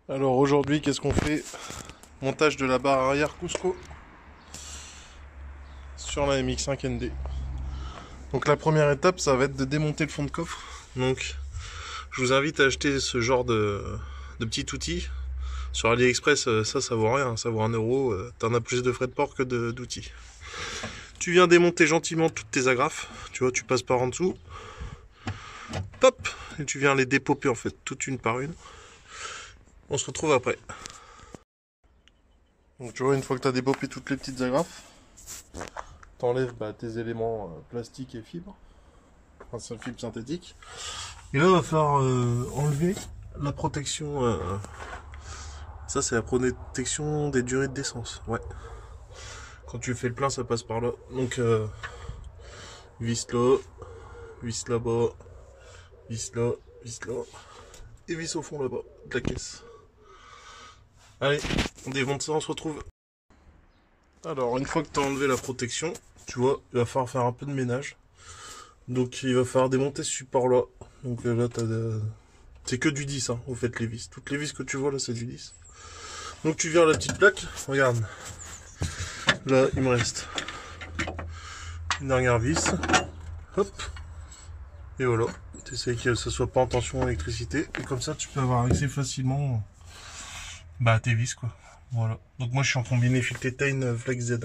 Alors aujourd'hui, qu'est-ce qu'on fait? Montage de la barre arrière Cusco sur la MX5 ND. Donc la première étape, ça va être de démonter le fond de coffre. Donc je vous invite à acheter ce genre de petit outil. Sur AliExpress, ça vaut rien, ça vaut 1 €. T'en as plus de frais de port que d'outils. Tu viens démonter gentiment toutes tes agrafes. Tu vois, tu passes par en dessous. Pop! Et tu viens les dépoper en fait, toutes une par une. On se retrouve après. Donc tu vois, une fois que tu as dépopé toutes les petites agrafes, t'enlèves tes éléments plastiques et fibres, enfin fibres synthétiques. Et là, il va falloir enlever la protection. Ça, c'est la protection des durées d'essence. Ouais. Quand tu fais le plein, ça passe par là. Donc, vis là, vis là-bas, vis là, vis là, et vis au fond là-bas de la caisse. Allez, on démonte ça, on se retrouve. Alors, une fois que tu as enlevé la protection, tu vois, il va falloir faire un peu de ménage. Donc, il va falloir démonter ce support-là. Donc là, c'est que du 10, hein, au fait, les vis. Toutes les vis que tu vois là, c'est du 10. Donc, tu viens à la petite plaque, regarde. Là, il me reste une dernière vis. Hop. Et voilà. Tu essaies que ça soit pas en tension électricité. Et comme ça, tu peux avoir accès facilement à tes vis, quoi. Voilà. Donc, moi, je suis en combiné Filtetane Flex Z.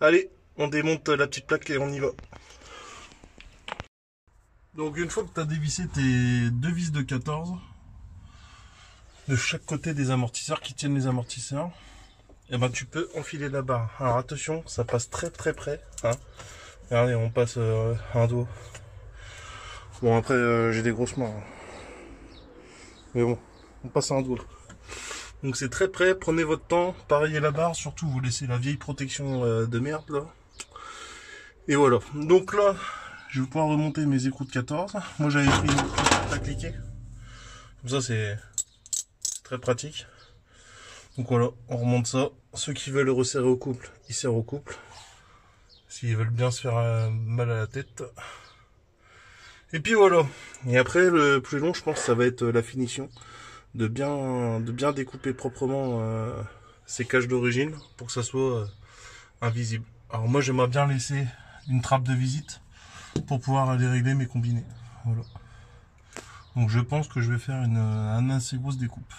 Allez, on démonte la petite plaque et on y va. Donc, une fois que tu as dévissé tes deux vis de 14, de chaque côté des amortisseurs qui tiennent les amortisseurs, et tu peux enfiler la barre. Alors attention, ça passe très très près, hein. Regardez, on passe un doigt. Bon, après j'ai des grosses mains, hein. Mais bon, on passe un doigt. Donc c'est très près, prenez votre temps, pareillez la barre, surtout vous laissez la vieille protection de merde là. Et voilà. Donc là, je vais pouvoir remonter mes écrous de 14. Moi j'avais pris une petite à cliquer. Comme ça c'est très pratique. Donc voilà, on remonte ça. Ceux qui veulent le resserrer au couple, ils serrent au couple. S'ils veulent bien se faire mal à la tête. Et puis voilà. Et après, le plus long, je pense, ça va être la finition. De bien découper proprement ces caches d'origine pour que ça soit invisible. Alors moi, j'aimerais bien laisser une trappe de visite pour pouvoir aller régler mes combinés. Voilà. Donc je pense que je vais faire une assez grosse découpe.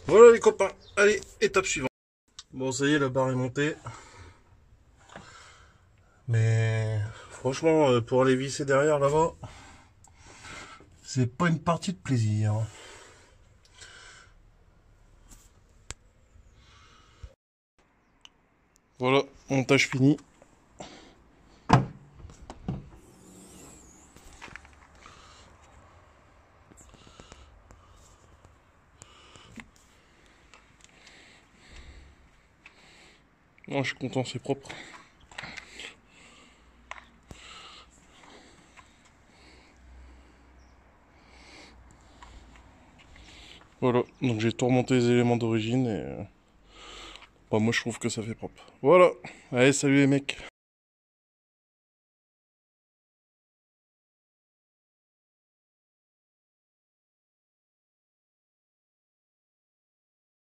Voilà les copains. Allez, étape suivante. Bon, ça y est, la barre est montée. Mais franchement, pour aller visser derrière là-bas, c'est pas une partie de plaisir. Voilà, montage fini. Moi, je suis content, c'est propre. Voilà, donc j'ai tout remonté les éléments d'origine et moi je trouve que ça fait propre. Voilà, allez, salut les mecs.